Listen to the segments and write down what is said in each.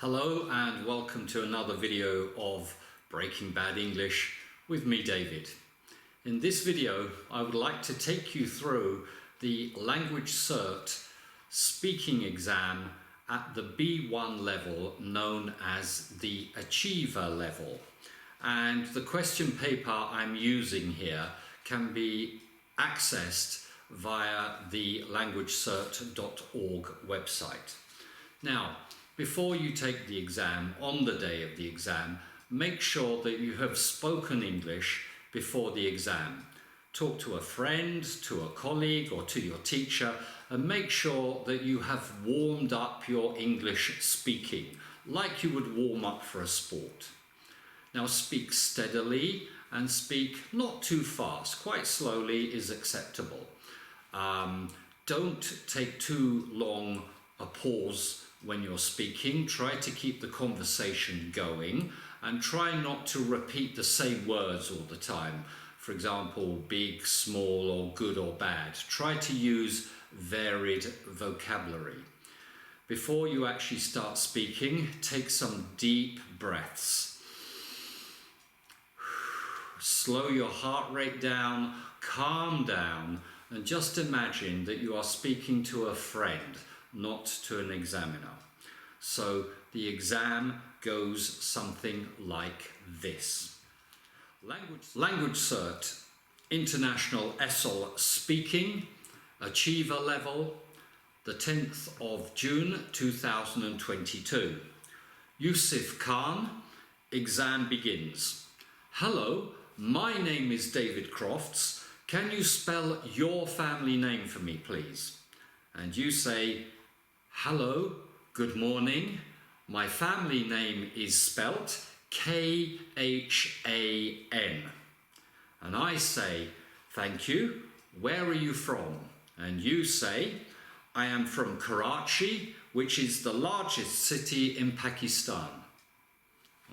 Hello and welcome to another video of Breaking Bad English with me, David. In this video, I would like to take you through the LanguageCert speaking exam at the B1 level, known as the Achiever level. And the question paper I'm using here can be accessed via the LanguageCert.org website. Now, before you take the exam, on the day of the exam, make sure that you have spoken English before the exam. Talk to a friend, to a colleague or to your teacher, and make sure that you have warmed up your English speaking like you would warm up for a sport. Now speak steadily and speak not too fast. Quite slowly is acceptable. Don't take too long a pause when you're speaking. Try to keep the conversation going and try not to repeat the same words all the time. For example, big, small, or good or bad. Try to use varied vocabulary. Before you actually start speaking, take some deep breaths. Slow your heart rate down, calm down, and just imagine that you are speaking to a friend, not to an examiner. So the exam goes something like this. LanguageCert International ESL Speaking Achiever Level, the 10th of June 2022. Yusuf Khan, exam begins. Hello, my name is David Crofts. Can you spell your family name for me, please? And you say, hello, good morning. My family name is spelt K-H-A-N. And I say, thank you. Where are you from? And you say, I am from Karachi, which is the largest city in Pakistan.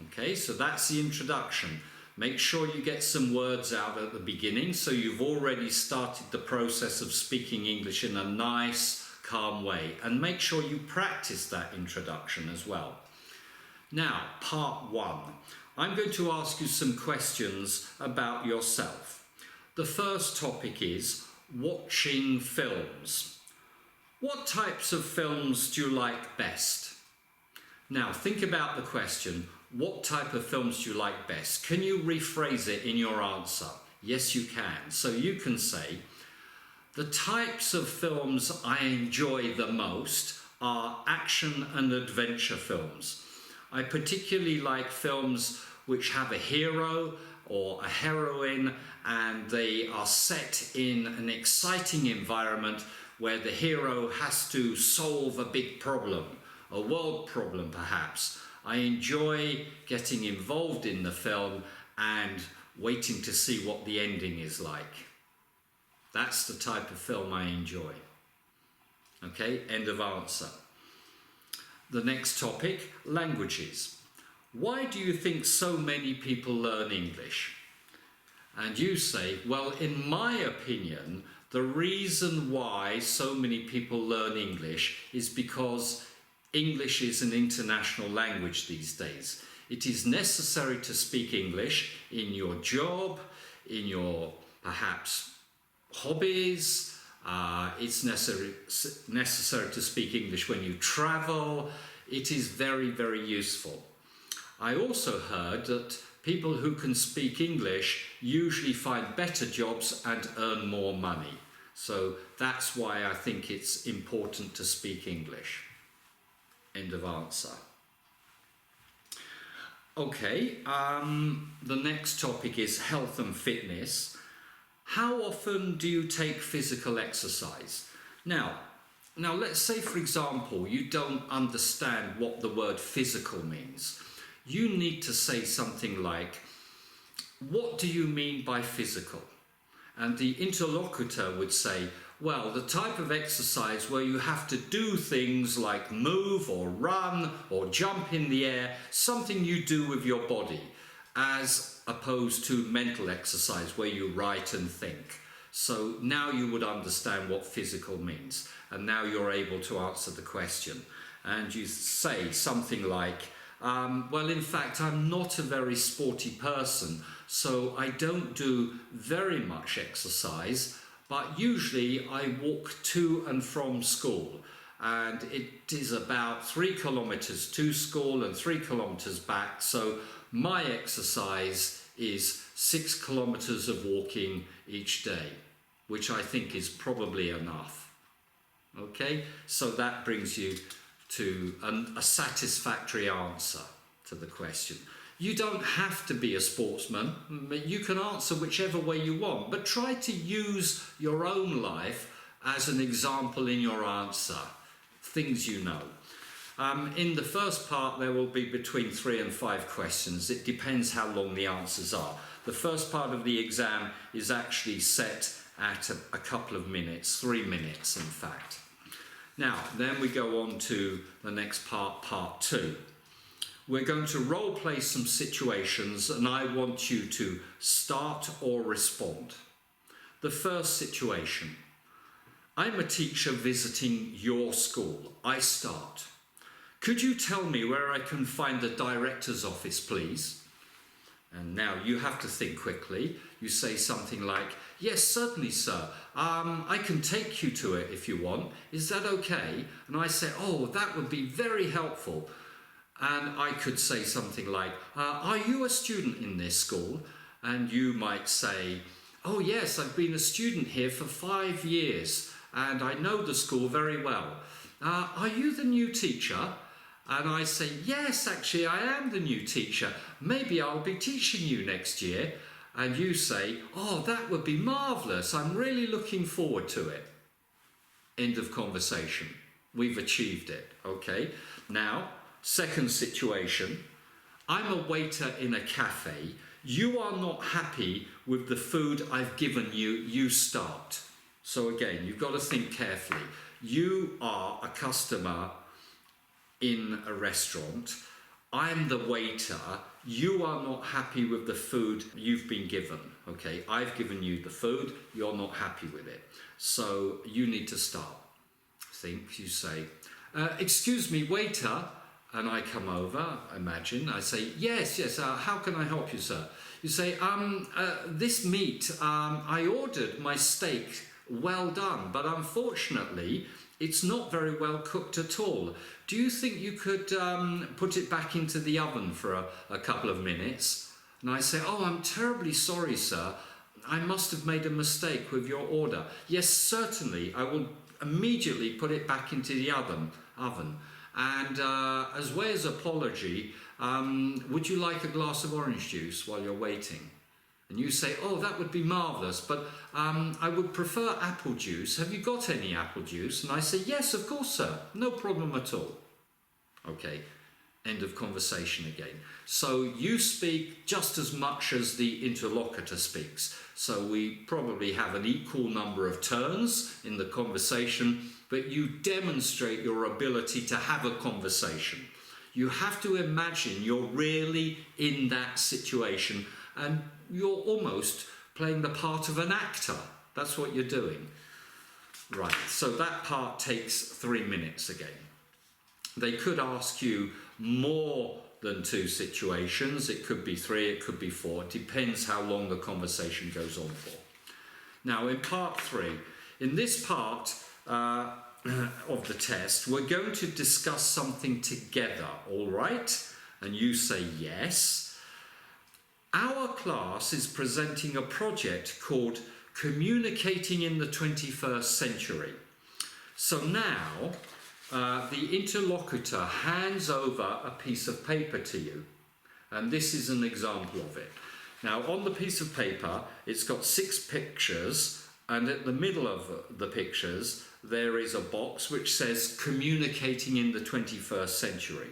Okay, so that's the introduction. Make sure you get some words out at the beginning so you've already started the process of speaking English in a nice, calm way, and make sure you practice that introduction as well. Now, part one. I'm going to ask you some questions about yourself. The first topic is watching films. What types of films do you like best? Now, think about the question. What type of films do you like best? Can you rephrase it in your answer? Yes, you can. So you can say, the types of films I enjoy the most are action and adventure films. I particularly like films which have a hero or a heroine and they are set in an exciting environment where the hero has to solve a big problem, a world problem perhaps. I enjoy getting involved in the film and waiting to see what the ending is like. That's the type of film I enjoy. Okay, end of answer. The next topic, languages. Why do you think so many people learn English? And you say, well, in my opinion, the reason why so many people learn English is because English is an international language these days. It is necessary to speak English in your job, in your perhaps hobbies. It's necessary to speak English when you travel. It is very, very useful. I also heard that people who can speak English usually find better jobs and earn more money. So that's why I think it's important to speak English. End of answer. Okay, the next topic is health and fitness. How often do you take physical exercise? Now let's say, for example, you don't understand what the word physical means. You need to say something like, what do you mean by physical? And the interlocutor would say, well, the type of exercise where you have to do things like move or run or jump in the air, something you do with your body, as opposed to mental exercise where you write and think. So now you would understand what physical means, and now you're able to answer the question. and you say something like, well, in fact, I'm not a very sporty person, so I don't do very much exercise, but usually I walk to and from school, and it is about 3 kilometers to school and 3 kilometers back, so my exercise is 6 kilometers of walking each day, which I think is probably enough. Okay, so that brings you to a satisfactory answer to the question. You don't have to be a sportsman. You can answer whichever way you want, but try to use your own life as an example in your answer. Things you know. In the first part, there will be between 3 and 5 questions. It depends how long the answers are. The first part of the exam is actually set at a couple of minutes, 3 minutes in fact. Now, then we go on to the next part, part 2. We're going to role play some situations, and I want you to start or respond. The first situation. I'm a teacher visiting your school. I start. Could you tell me where I can find the director's office, please? And now you have to think quickly. You say something like, yes, certainly, sir. I can take you to it if you want. Is that okay? And I say, oh, that would be very helpful. And I could say something like, are you a student in this school? And you might say, oh, yes, I've been a student here for 5 years, and I know the school very well. Are you the new teacher? And I say, yes, actually, I am the new teacher. Maybe I'll be teaching you next year. And you say, oh, that would be marvellous. I'm really looking forward to it. End of conversation. We've achieved it, okay? Now, second situation. I'm a waiter in a cafe. You are not happy with the food I've given you. You start. So again, you've got to think carefully. You are a customer in a restaurant. I'm the waiter. You are not happy with the food you've been given. Okay, I've given you the food. You're not happy with it. So you need to start. Think, you say, excuse me, waiter. And I come over, imagine. I say, yes, how can I help you, sir? You say, this meat, I ordered my steak well done, but unfortunately, it's not very well cooked at all. Do you think you could put it back into the oven for a couple of minutes? And I say, oh, I'm terribly sorry, sir. I must have made a mistake with your order. Yes, certainly. I will immediately put it back into the oven. And as way as apology, would you like a glass of orange juice while you're waiting? And you say, oh, that would be marvellous, but I would prefer apple juice. Have you got any apple juice? And I say, yes, of course, sir. No problem at all. Okay, end of conversation again. So you speak just as much as the interlocutor speaks. So we probably have an equal number of turns in the conversation, but you demonstrate your ability to have a conversation. You have to imagine you're really in that situation and you're almost playing the part of an actor. That's what you're doing. Right, so that part takes 3 minutes again. They could ask you more than 2 situations. It could be 3, it could be 4. It depends how long the conversation goes on for. Now, in part 3, in this part of the test, we're going to discuss something together, all right? And you say yes. Our class is presenting a project called Communicating in the 21st Century. So now, the interlocutor hands over a piece of paper to you. And this is an example of it. Now, on the piece of paper, it's got 6 pictures, and at the middle of the pictures, there is a box which says Communicating in the 21st Century.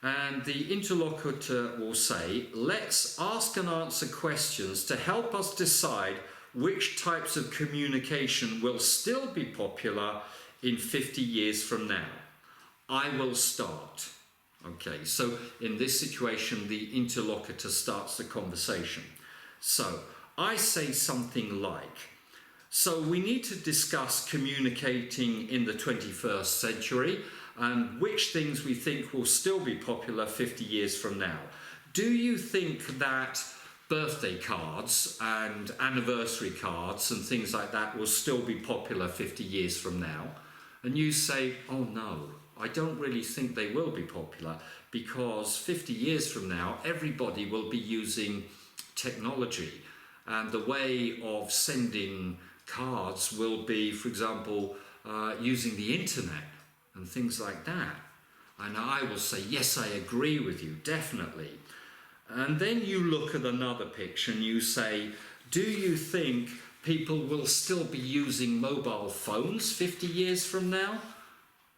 And the interlocutor will say, let's ask and answer questions to help us decide which types of communication will still be popular in 50 years from now. I will start. Okay, so in this situation, the interlocutor starts the conversation. So I say something like, so we need to discuss communicating in the 21st century. and which things we think will still be popular 50 years from now. Do you think that birthday cards and anniversary cards and things like that will still be popular 50 years from now? And you say, oh no, I don't really think they will be popular, because 50 years from now everybody will be using technology, and the way of sending cards will be, for example, using the internet and things like that. And I will say, yes, I agree with you, definitely. And then you look at another picture and you say, do you think people will still be using mobile phones 50 years from now?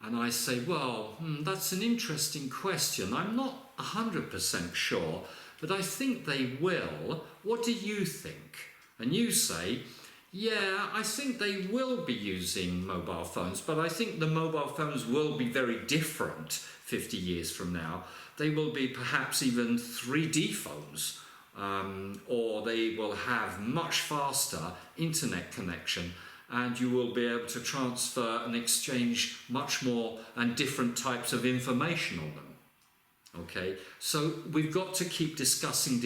And I say, well, that's an interesting question. I'm not 100% sure, but I think they will. What do you think? And you say, yeah, I think they will be using mobile phones, but I think the mobile phones will be very different 50 years from now. They will be perhaps even 3D phones, or they will have much faster internet connection, and you will be able to transfer and exchange much more and different types of information on them. Okay, so we've got to keep discussing.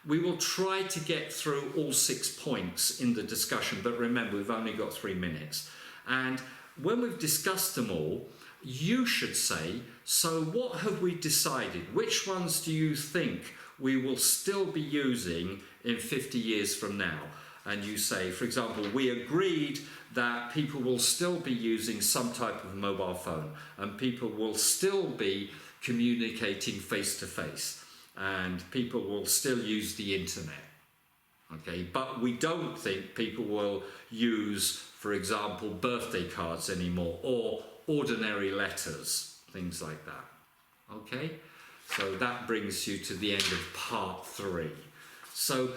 We will try to get through all 6 points in the discussion, but remember, we've only got 3 minutes. And when we've discussed them all, you should say, so what have we decided? Which ones do you think we will still be using in 50 years from now? And you say, for example, we agreed that people will still be using some type of mobile phone, and people will still be communicating face to face, and people will still use the internet. Okay, but we don't think people will use, for example, birthday cards anymore, or ordinary letters, things like that. Okay, so that brings you to the end of part 3. So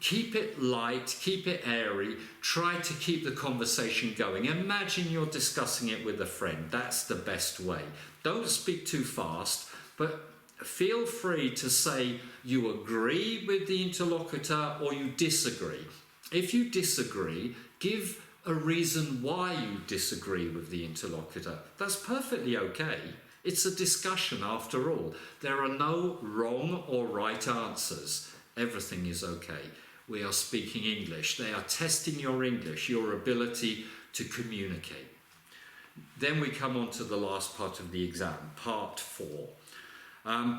keep it light, keep it airy, try to keep the conversation going. Imagine you're discussing it with a friend. That's the best way. Don't speak too fast, but feel free to say you agree with the interlocutor or you disagree. If you disagree, give a reason why you disagree with the interlocutor. That's perfectly okay. It's a discussion after all. There are no wrong or right answers. Everything is okay. We are speaking English. They are testing your English, your ability to communicate. Then we come on to the last part of the exam, part 4.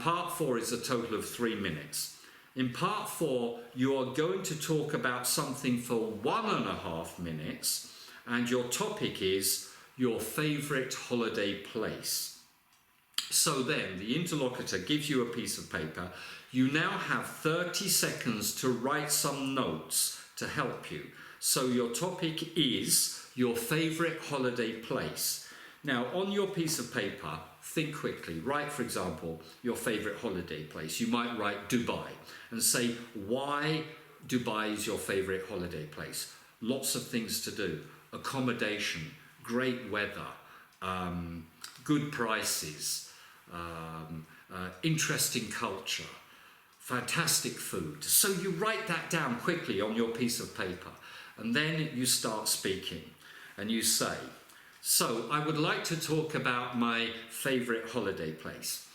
Part 4 is a total of 3 minutes. In part 4, you are going to talk about something for 1.5 minutes, and your topic is your favourite holiday place. So then, the interlocutor gives you a piece of paper. You now have 30 seconds to write some notes to help you. So your topic is your favourite holiday place. Now, on your piece of paper, think quickly. Write, for example, your favourite holiday place. You might write Dubai and say why Dubai is your favourite holiday place. Lots of things to do. Accommodation, great weather, good prices, interesting culture, fantastic food. So you write that down quickly on your piece of paper, and then you start speaking and you say, so I would like to talk about my favourite holiday place.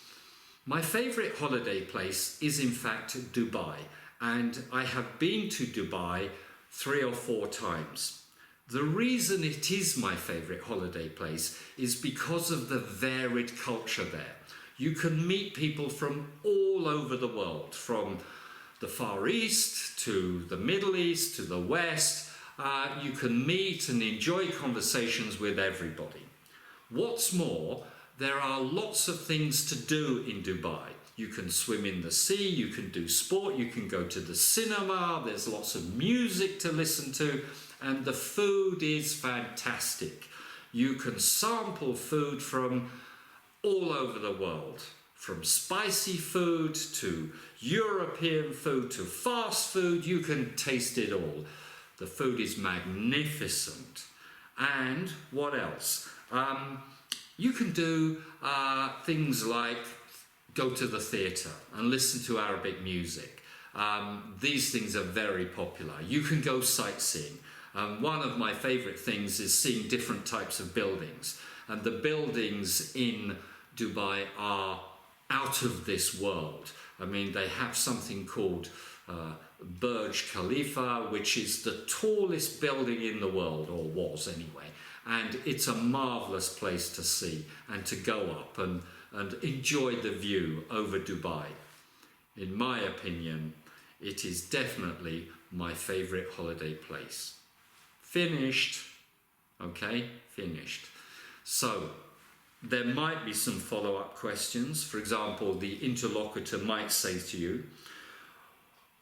My favourite holiday place is in fact Dubai, and I have been to Dubai 3 or 4 times. The reason it is my favourite holiday place is because of the varied culture there. You can meet people from all over the world, from the Far East to the Middle East to the West. You can meet and enjoy conversations with everybody. What's more, there are lots of things to do in Dubai. You can swim in the sea, you can do sport, you can go to the cinema, there's lots of music to listen to, and the food is fantastic. You can sample food from all over the world, from spicy food to European food to fast food. You can taste it all. The food is magnificent. And what else? You can do things like go to the theatre and listen to Arabic music. These things are very popular. You can go sightseeing. One of my favourite things is seeing different types of buildings. and the buildings in Dubai are out of this world. I mean, they have something called Burj Khalifa, which is the tallest building in the world, or was anyway, and it's a marvelous place to see and to go up and enjoy the view over Dubai. In my opinion, it is definitely my favorite holiday place. Finished. Okay, finished. So there might be some follow-up questions. For example, the interlocutor might say to you,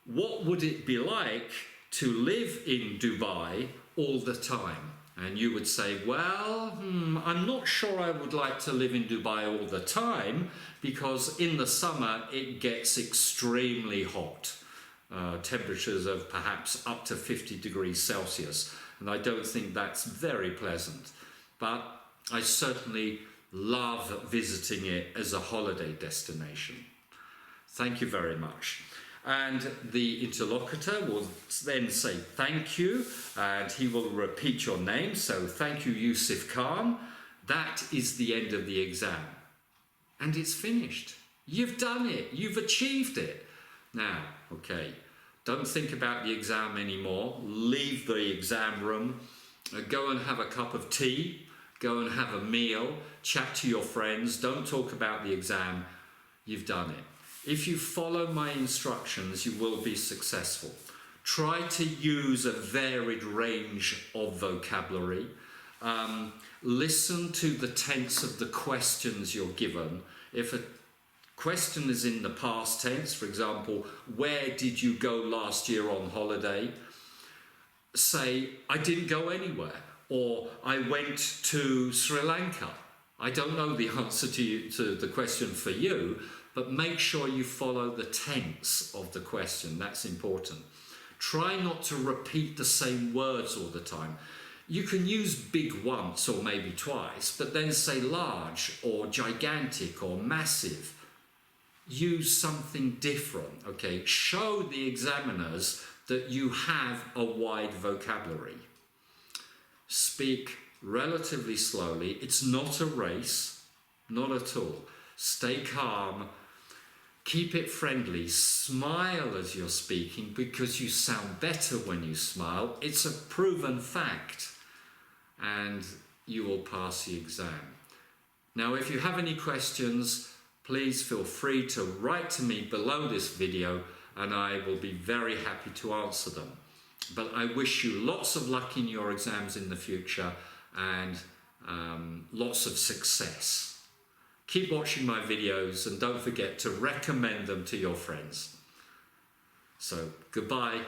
what would it be like to live in Dubai all the time? And you would say, well, I'm not sure I would like to live in Dubai all the time, because in the summer it gets extremely hot. Temperatures of perhaps up to 50 degrees Celsius. And I don't think that's very pleasant. But I certainly love visiting it as a holiday destination. Thank you very much. And the interlocutor will then say thank you, and he will repeat your name. So thank you, Yusuf Khan. That is the end of the exam. And it's finished. You've done it. You've achieved it. Now, okay, don't think about the exam anymore. Leave the exam room. Go and have a cup of tea. Go and have a meal. Chat to your friends. Don't talk about the exam. You've done it. If you follow my instructions, you will be successful. Try to use a varied range of vocabulary. Listen to the tense of the questions you're given. If a question is in the past tense, for example, where did you go last year on holiday? Say, I didn't go anywhere, or I went to Sri Lanka. I don't know the answer to the question for you, but make sure you follow the tense of the question. That's important. Try not to repeat the same words all the time. You can use big once or maybe twice, but then say large or gigantic or massive. Use something different, okay? Show the examiners that you have a wide vocabulary. Speak relatively slowly. It's not a race, not at all. Stay calm. Keep it friendly. Smile as you're speaking, because you sound better when you smile. It's a proven fact, and you will pass the exam. Now, if you have any questions, please feel free to write to me below this video, and I will be very happy to answer them. But I wish you lots of luck in your exams in the future, and lots of success. Keep watching my videos, and don't forget to recommend them to your friends. So, goodbye.